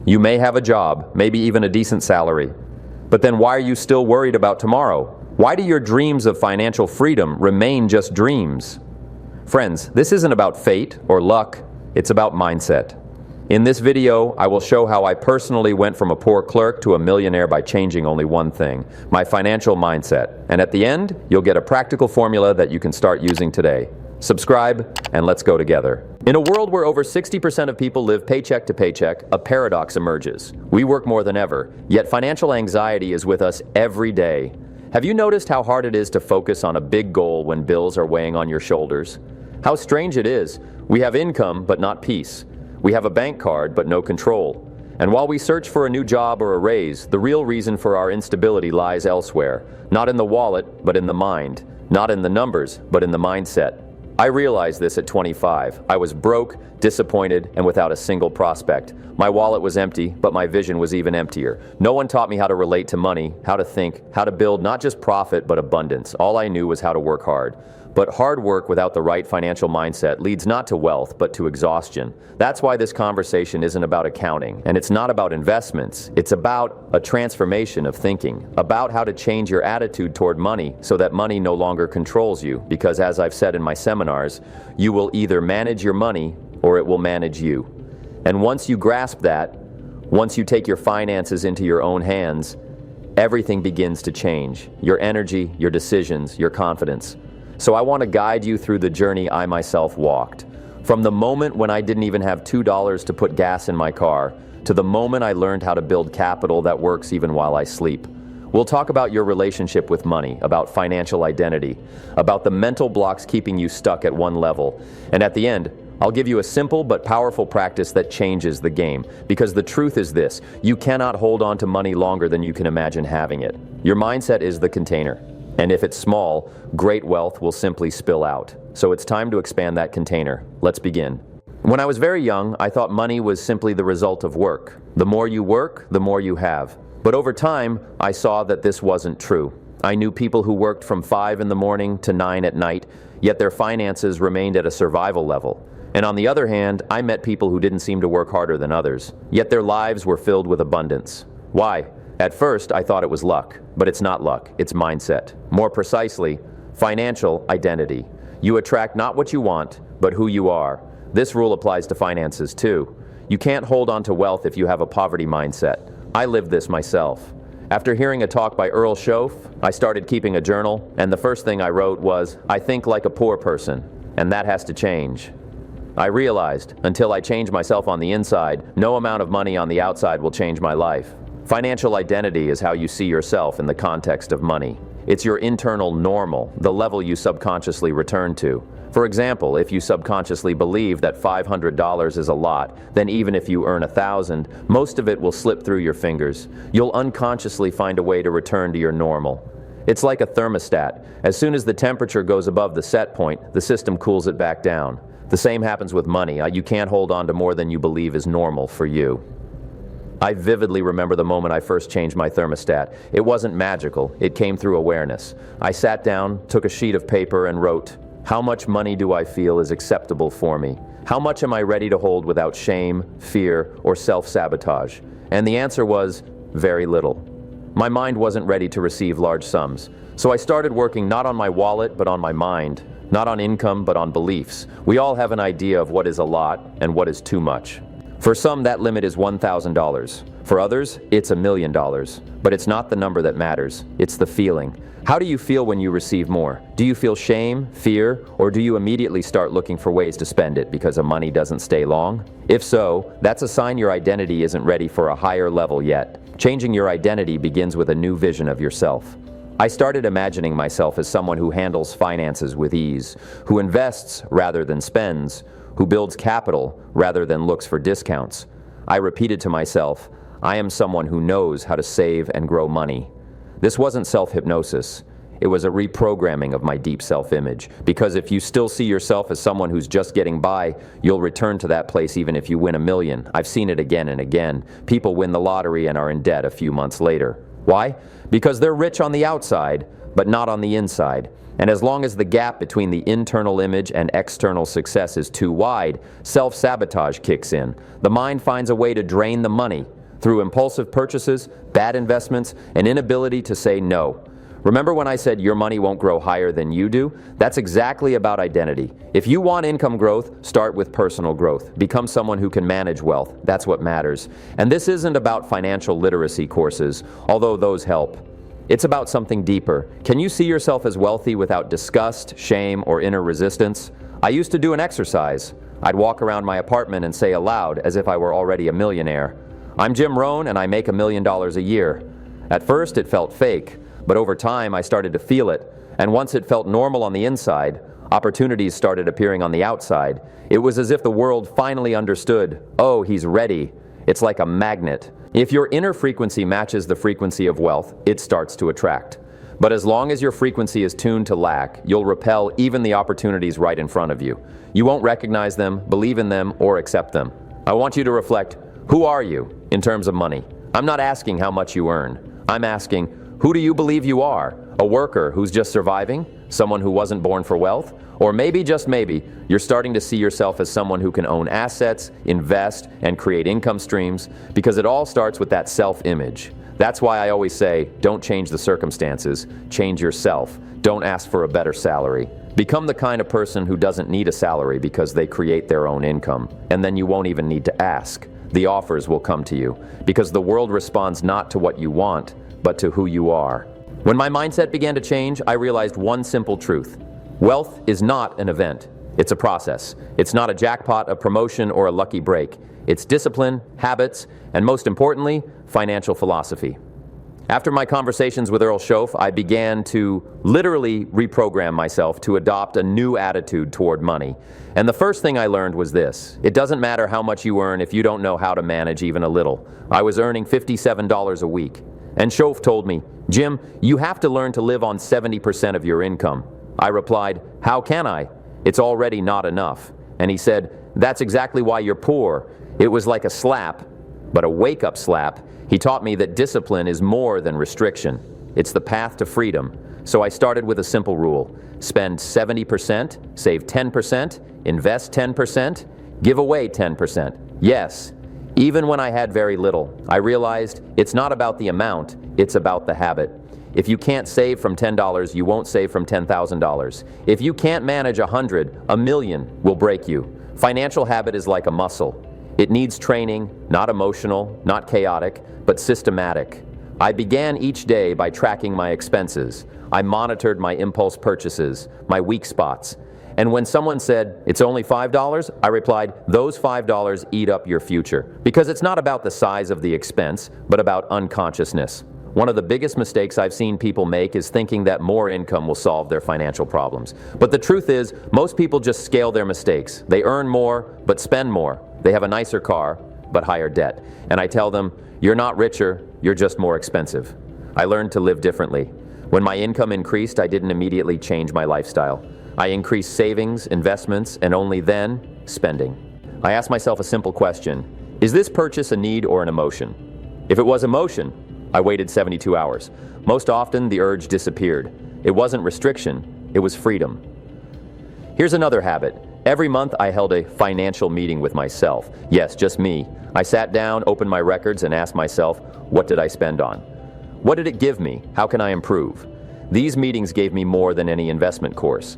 You may have a job, maybe even a decent salary. But then why are you still worried about tomorrow? Why do your dreams of financial freedom remain just dreams? Friends, this isn't about fate or luck, it's about mindset. In this video, I will show how I personally went from a poor clerk to a millionaire by changing only one thing, my financial mindset. And at the end, you'll get a practical formula that you can start using today. Subscribe, and let's go together. In a world where over 60% of people live paycheck to paycheck, a paradox emerges. We work more than ever, yet financial anxiety is with us every day. Have you noticed how hard it is to focus on a big goal when bills are weighing on your shoulders? How strange it is. We have income, but not peace. We have a bank card, but no control. And while we search for a new job or a raise, the real reason for our instability lies elsewhere. Not in the wallet, but in the mind. Not in the numbers, but in the mindset. I realized this at 25. I was broke, disappointed, and without a single prospect. My wallet was empty, but my vision was even emptier. No one taught me how to relate to money, how to think, how to build not just profit, but abundance. All I knew was how to work hard. But hard work without the right financial mindset leads not to wealth, but to exhaustion. That's why this conversation isn't about accounting, and it's not about investments. It's about a transformation of thinking, about how to change your attitude toward money so that money no longer controls you. Because as I've said in my seminars, you will either manage your money or it will manage you. And once you grasp that, once you take your finances into your own hands, everything begins to change. Your energy, your decisions, your confidence. So I want to guide you through the journey I myself walked. From the moment when I didn't even have $2 to put gas in my car, to the moment I learned how to build capital that works even while I sleep. We'll talk about your relationship with money, about financial identity, about the mental blocks keeping you stuck at one level. And at the end, I'll give you a simple but powerful practice that changes the game. Because the truth is this, you cannot hold on to money longer than you can imagine having it. Your mindset is the container. And if it's small, great wealth will simply spill out. So it's time to expand that container. Let's begin. When I was very young, I thought money was simply the result of work. The more you work, the more you have. But over time, I saw that this wasn't true. I knew people who worked from 5 in the morning to 9 at night, yet their finances remained at a survival level. And on the other hand, I met people who didn't seem to work harder than others, yet their lives were filled with abundance. Why? At first, I thought it was luck, but it's not luck, it's mindset. More precisely, financial identity. You attract not what you want, but who you are. This rule applies to finances too. You can't hold on to wealth if you have a poverty mindset. I lived this myself. After hearing a talk by Earl Shoaff, I started keeping a journal, and the first thing I wrote was, I think like a poor person, and that has to change. I realized, until I change myself on the inside, no amount of money on the outside will change my life. Financial identity is how you see yourself in the context of money. It's your internal normal, the level you subconsciously return to. For example, if you subconsciously believe that $500 is a lot, then even if you earn $1,000, most of it will slip through your fingers. You'll unconsciously find a way to return to your normal. It's like a thermostat. As soon as the temperature goes above the set point, the system cools it back down. The same happens with money. You can't hold on to more than you believe is normal for you. I vividly remember the moment I first changed my thermostat. It wasn't magical, it came through awareness. I sat down, took a sheet of paper and wrote, how much money do I feel is acceptable for me? How much am I ready to hold without shame, fear, or self-sabotage? And the answer was, very little. My mind wasn't ready to receive large sums. So I started working not on my wallet, but on my mind. Not on income, but on beliefs. We all have an idea of what is a lot and what is too much. For some, that limit is $1,000. For others, it's $1 million. But it's not the number that matters, it's the feeling. How do you feel when you receive more? Do you feel shame, fear, or do you immediately start looking for ways to spend it because the money doesn't stay long? If so, that's a sign your identity isn't ready for a higher level yet. Changing your identity begins with a new vision of yourself. I started imagining myself as someone who handles finances with ease, who invests rather than spends, who builds capital rather than looks for discounts. I repeated to myself, I am someone who knows how to save and grow money. This wasn't self-hypnosis. It was a reprogramming of my deep self-image. Because if you still see yourself as someone who's just getting by, you'll return to that place even if you win $1 million. I've seen it again and again. People win the lottery and are in debt a few months later. Why? Because they're rich on the outside, but not on the inside. And as long as the gap between the internal image and external success is too wide, self-sabotage kicks in. The mind finds a way to drain the money. through impulsive purchases, bad investments, and inability to say no. Remember when I said your money won't grow higher than you do? That's exactly about identity. If you want income growth, start with personal growth. Become someone who can manage wealth. That's what matters. And this isn't about financial literacy courses, although those help. It's about something deeper. Can you see yourself as wealthy without disgust, shame, or inner resistance? I used to do an exercise. I'd walk around my apartment and say aloud, as if I were already a millionaire, "I'm Jim Rohn and I make $1 million a year." At first it felt fake, but over time I started to feel it, and once it felt normal on the inside, opportunities started appearing on the outside. It was as if the world finally understood, oh, he's ready. It's like a magnet. If your inner frequency matches the frequency of wealth, it starts to attract. But as long as your frequency is tuned to lack, you'll repel even the opportunities right in front of you. You won't recognize them, believe in them, or accept them. I want you to reflect, who are you in terms of money? I'm not asking how much you earn. I'm asking, who do you believe you are? A worker who's just surviving? Someone who wasn't born for wealth? Or maybe, just maybe, you're starting to see yourself as someone who can own assets, invest, and create income streams, because it all starts with that self-image. That's why I always say, don't change the circumstances, change yourself. Don't ask for a better salary. Become the kind of person who doesn't need a salary because they create their own income, and then you won't even need to ask. The offers will come to you, because the world responds not to what you want, but to who you are. When my mindset began to change, I realized one simple truth. Wealth is not an event. It's a process. It's not a jackpot, a promotion, or a lucky break. It's discipline, habits, and most importantly, financial philosophy. After my conversations with Earl Shoaff, I began to literally reprogram myself to adopt a new attitude toward money. And the first thing I learned was this: it doesn't matter how much you earn if you don't know how to manage even a little. I was earning $57 a week. And Shoaff told me, "Jim, you have to learn to live on 70% of your income." I replied, "How can I? It's already not enough." And he said, "That's exactly why you're poor." It was like a slap, but a wake-up slap. He taught me that discipline is more than restriction. It's the path to freedom. So I started with a simple rule. Spend 70%, save 10%, invest 10%, give away 10%. Yes, even when I had very little, I realized it's not about the amount, it's about the habit. If you can't save from $10, you won't save from $10,000. If you can't manage 100, 1,000,000 will break you. Financial habit is like a muscle. It needs training, not emotional, not chaotic, but systematic. I began each day by tracking my expenses. I monitored my impulse purchases, my weak spots. And when someone said, "It's only $5, I replied, "Those $5 eat up your future." Because it's not about the size of the expense, but about unconsciousness. One of the biggest mistakes I've seen people make is thinking that more income will solve their financial problems. But the truth is, most people just scale their mistakes. They earn more, but spend more. They have a nicer car, but higher debt. And I tell them, you're not richer, you're just more expensive. I learned to live differently. When my income increased, I didn't immediately change my lifestyle. I increased savings, investments, and only then, spending. I asked myself a simple question: is this purchase a need or an emotion? If it was emotion, I waited 72 hours. Most often, the urge disappeared. It wasn't restriction, it was freedom. Here's another habit. Every month, I held a financial meeting with myself. Yes, just me. I sat down, opened my records, and asked myself, what did I spend on? What did it give me? How can I improve? These meetings gave me more than any investment course,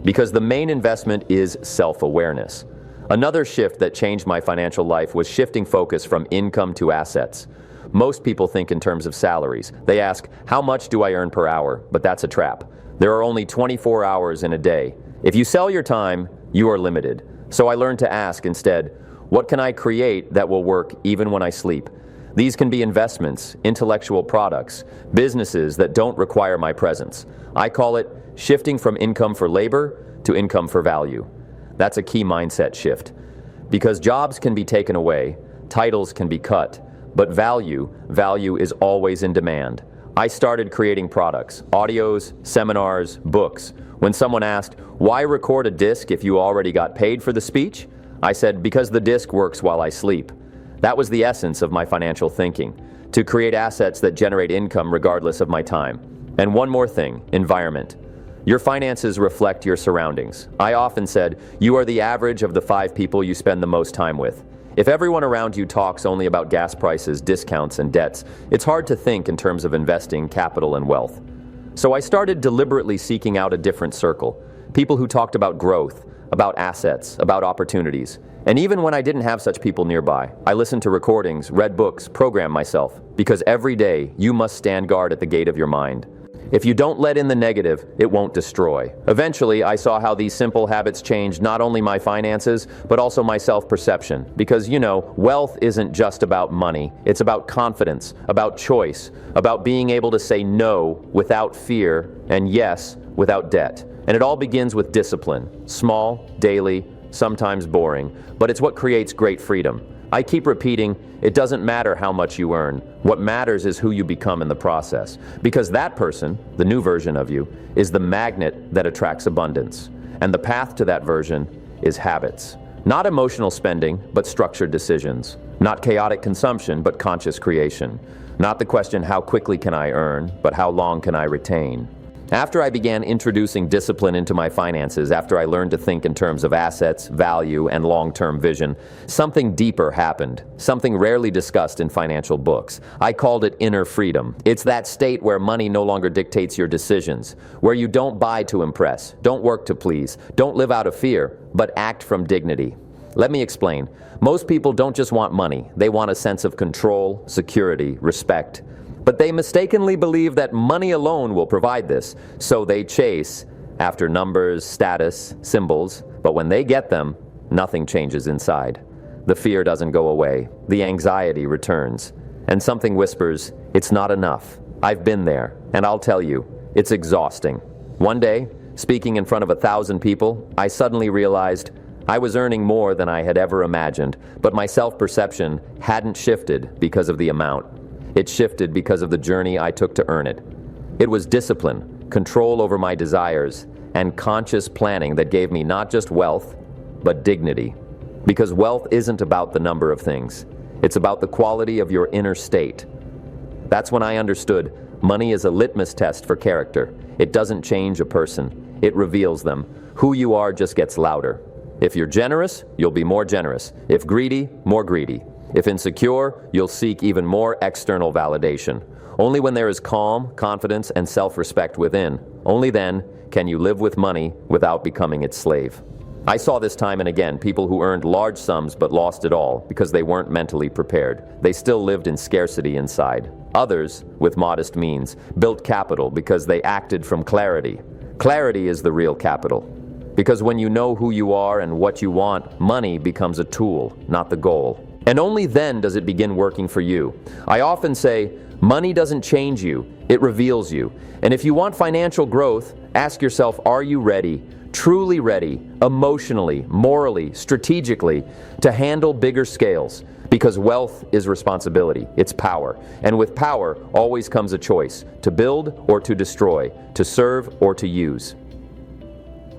because the main investment is self-awareness. Another shift that changed my financial life was shifting focus from income to assets. Most people think in terms of salaries. They ask, how much do I earn per hour? But that's a trap. There are only 24 hours in a day. If you sell your time, you are limited. So I learned to ask instead, what can I create that will work even when I sleep? These can be investments, intellectual products, businesses that don't require my presence. I call it shifting from income for labor to income for value. That's a key mindset shift. Because jobs can be taken away, titles can be cut, but value is always in demand. I started creating products, audios, seminars, books. When someone asked, why record a disc if you already got paid for the speech? I said, because the disc works while I sleep. That was the essence of my financial thinking, to create assets that generate income regardless of my time. And one more thing, environment. Your finances reflect your surroundings. I often said, you are the average of the 5 people you spend the most time with. If everyone around you talks only about gas prices, discounts, and debts, it's hard to think in terms of investing capital and wealth. So I started deliberately seeking out a different circle. People who talked about growth, about assets, about opportunities. And even when I didn't have such people nearby, I listened to recordings, read books, programmed myself. Because every day, you must stand guard at the gate of your mind. If you don't let in the negative, it won't destroy. Eventually, I saw how these simple habits changed not only my finances, but also my self-perception. Because, wealth isn't just about money. It's about confidence, about choice, about being able to say no without fear and yes without debt. And it all begins with discipline. Small, daily, sometimes boring, but it's what creates great freedom. I keep repeating, it doesn't matter how much you earn. What matters is who you become in the process. Because that person, the new version of you, is the magnet that attracts abundance. And the path to that version is habits. Not emotional spending, but structured decisions. Not chaotic consumption, but conscious creation. Not the question, how quickly can I earn, but how long can I retain? After I began introducing discipline into my finances, after I learned to think in terms of assets, value, and long-term vision, something deeper happened, something rarely discussed in financial books. I called it inner freedom. It's that state where money no longer dictates your decisions, where you don't buy to impress, don't work to please, don't live out of fear, but act from dignity. Let me explain. Most people don't just want money. They want a sense of control, security, respect. But they mistakenly believe that money alone will provide this, so they chase after numbers, status, symbols, but when they get them, nothing changes inside. The fear doesn't go away, the anxiety returns, and something whispers, it's not enough. I've been there, and I'll tell you, it's exhausting. One day, speaking in front of 1,000 people, I suddenly realized I was earning more than I had ever imagined, but my self-perception hadn't shifted because of the amount. It shifted because of the journey I took to earn it. It was discipline, control over my desires, and conscious planning that gave me not just wealth, but dignity. Because wealth isn't about the number of things. It's about the quality of your inner state. That's when I understood money is a litmus test for character. It doesn't change a person. It reveals them. Who you are just gets louder. If you're generous, you'll be more generous. If greedy, more greedy. If insecure, you'll seek even more external validation. Only when there is calm, confidence, and self-respect within, only then can you live with money without becoming its slave. I saw this time and again, people who earned large sums but lost it all because they weren't mentally prepared. They still lived in scarcity inside. Others, with modest means, built capital because they acted from clarity. Clarity is the real capital. Because when you know who you are and what you want, money becomes a tool, not the goal. And only then does it begin working for you. I often say, money doesn't change you, it reveals you. And if you want financial growth, ask yourself, are you ready, truly ready, emotionally, morally, strategically, to handle bigger scales? Because wealth is responsibility, it's power. And with power always comes a choice, to build or to destroy, to serve or to use.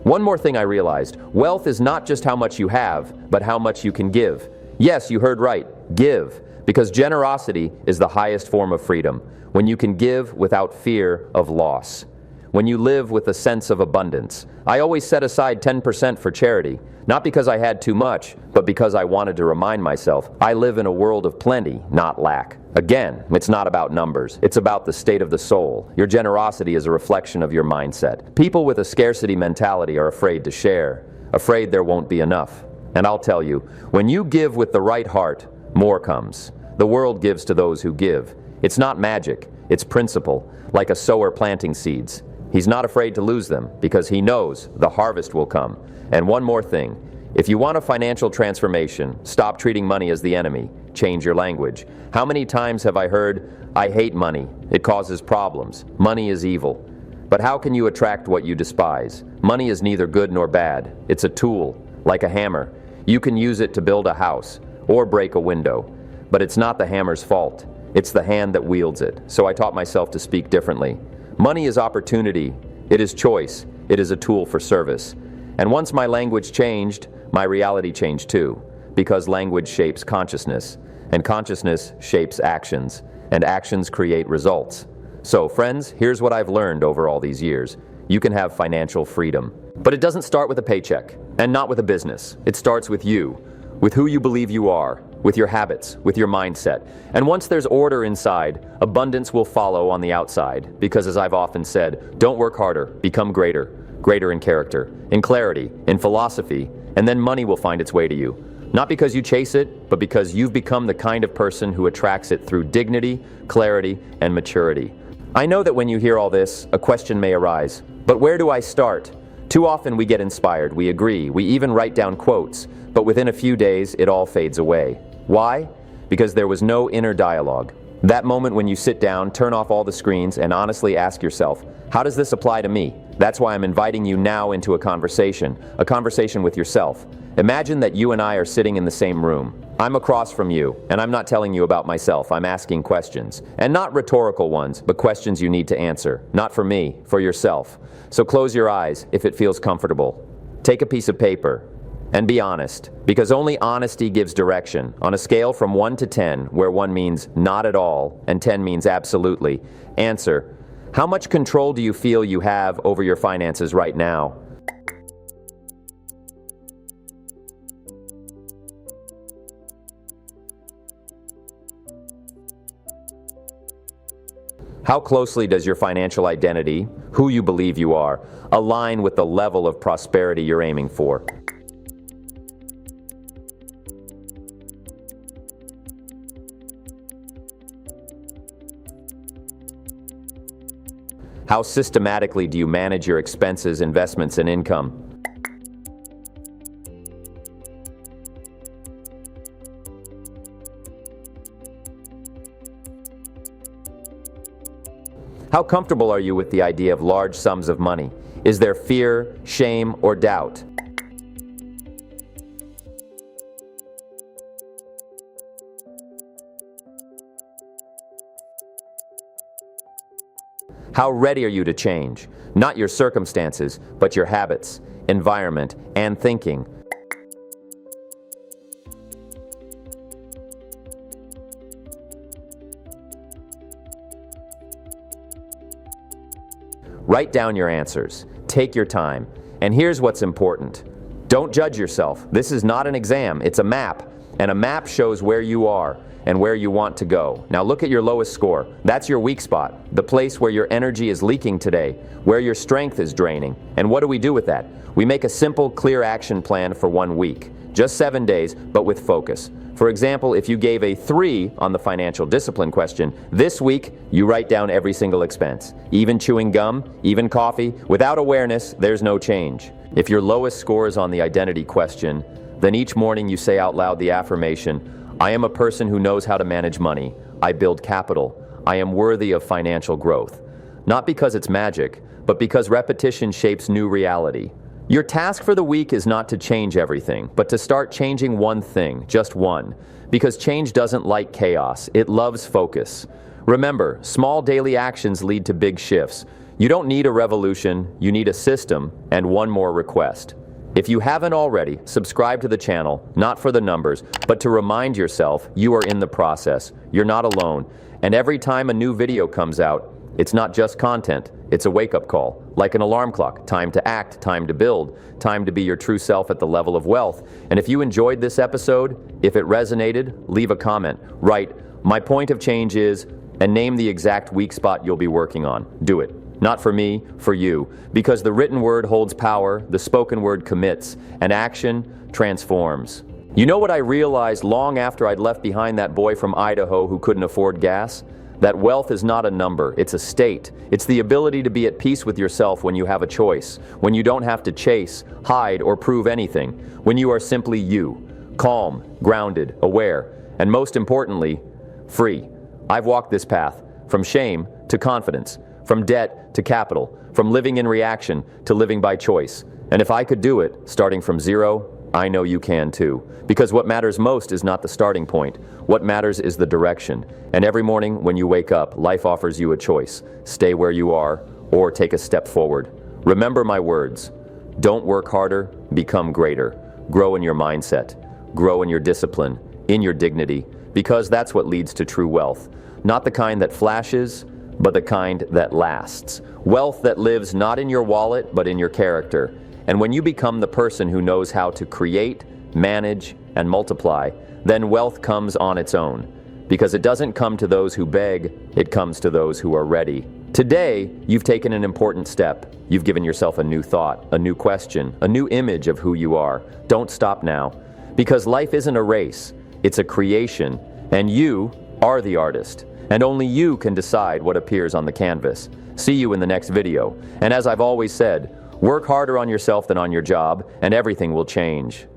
One more thing I realized, wealth is not just how much you have, but how much you can give. Yes, you heard right, give, because generosity is the highest form of freedom, when you can give without fear of loss, when you live with a sense of abundance. I always set aside 10% for charity, not because I had too much, but because I wanted to remind myself, I live in a world of plenty, not lack. Again, it's not about numbers, it's about the state of the soul. Your generosity is a reflection of your mindset. People with a scarcity mentality are afraid to share, afraid there won't be enough. And I'll tell you, when you give with the right heart, more comes. The world gives to those who give. It's not magic, it's principle, like a sower planting seeds. He's not afraid to lose them because he knows the harvest will come. And one more thing, if you want a financial transformation, stop treating money as the enemy. Change your language. How many times have I heard, I hate money, it causes problems, money is evil. But how can you attract what you despise? Money is neither good nor bad. It's a tool, like a hammer. You can use it to build a house or break a window, but it's not the hammer's fault. It's the hand that wields it. So I taught myself to speak differently. Money is opportunity. It is choice. It is a tool for service. And once my language changed, my reality changed too, because language shapes consciousness, and consciousness shapes actions, and actions create results. So friends, here's what I've learned over all these years. You can have financial freedom. But it doesn't start with a paycheck, and not with a business. It starts with you. with who you believe you are, with your habits, with your mindset. And once there's order inside, abundance will follow on the outside. Because as I've often said, don't work harder, become greater. Greater in character, in clarity, in philosophy, and then money will find its way to you. Not because you chase it, but because you've become the kind of person who attracts it through dignity, clarity, and maturity. I know that when you hear all this, a question may arise. But where do I start? Too often we get inspired, we agree, we even write down quotes, but within a few days it all fades away. Why? Because there was no inner dialogue. That moment when you sit down, turn off all the screens, and honestly ask yourself, how does this apply to me? That's why I'm inviting you now into a conversation with yourself. Imagine that you and I are sitting in the same room. I'm across from you, and I'm not telling you about myself, I'm asking questions. And not rhetorical ones, but questions you need to answer. Not for me, for yourself. So close your eyes if it feels comfortable. Take a piece of paper, and be honest, because only honesty gives direction. On a scale from 1 to 10, where 1 means not at all, and 10 means absolutely, answer, how much control do you feel you have over your finances right now? How closely does your financial identity, who you believe you are, align with the level of prosperity you're aiming for? How systematically do you manage your expenses, investments, and income? How comfortable are you with the idea of large sums of money? Is there fear, shame, or doubt? How ready are you to change? Not your circumstances, but your habits, environment, and thinking. Write down your answers. Take your time. And here's what's important. Don't judge yourself. This is not an exam, it's a map. And a map shows where you are and where you want to go. Now look at your lowest score. That's your weak spot, the place where your energy is leaking today, where your strength is draining. And what do we do with that? We make a simple, clear action plan for 1 week. Just 7 days, but with focus. For example, if you gave a 3 on the financial discipline question, this week you write down every single expense. Even chewing gum, even coffee. Without awareness, there's no change. If your lowest score is on the identity question, then each morning you say out loud the affirmation, I am a person who knows how to manage money. I build capital. I am worthy of financial growth. Not because it's magic, but because repetition shapes new reality. Your task for the week is not to change everything, but to start changing one thing, just one. Because change doesn't like chaos, it loves focus. Remember, small daily actions lead to big shifts. You don't need a revolution, you need a system, and one more request. If you haven't already, subscribe to the channel, not for the numbers, but to remind yourself you are in the process. You're not alone. And every time a new video comes out, it's not just content, it's a wake-up call, like an alarm clock. Time to act, time to build, time to be your true self at the level of wealth. And if you enjoyed this episode, if it resonated, leave a comment. Write, my point of change is, and name the exact weak spot you'll be working on. Do it. Not for me, for you. Because the written word holds power, the spoken word commits, and action transforms. You know what I realized long after I'd left behind that boy from Idaho who couldn't afford gas? That wealth is not a number, it's a state. It's the ability to be at peace with yourself when you have a choice, when you don't have to chase, hide, or prove anything, when you are simply you, calm, grounded, aware, and most importantly, free. I've walked this path, from shame to confidence, from debt to capital, from living in reaction to living by choice. And if I could do it, starting from zero, I know you can too. Because what matters most is not the starting point. What matters is the direction. And every morning when you wake up, life offers you a choice. Stay where you are or take a step forward. Remember my words. Don't work harder, become greater. Grow in your mindset. Grow in your discipline, in your dignity. Because that's what leads to true wealth. Not the kind that flashes, but the kind that lasts. Wealth that lives not in your wallet, but in your character. And when you become the person who knows how to create, manage, and multiply, then wealth comes on its own. Because it doesn't come to those who beg, it comes to those who are ready. Today, you've taken an important step. You've given yourself a new thought, a new question, a new image of who you are. Don't stop now. Because life isn't a race, it's a creation, and you are the artist. And only you can decide what appears on the canvas. See you in the next video. And as I've always said, work harder on yourself than on your job, and everything will change.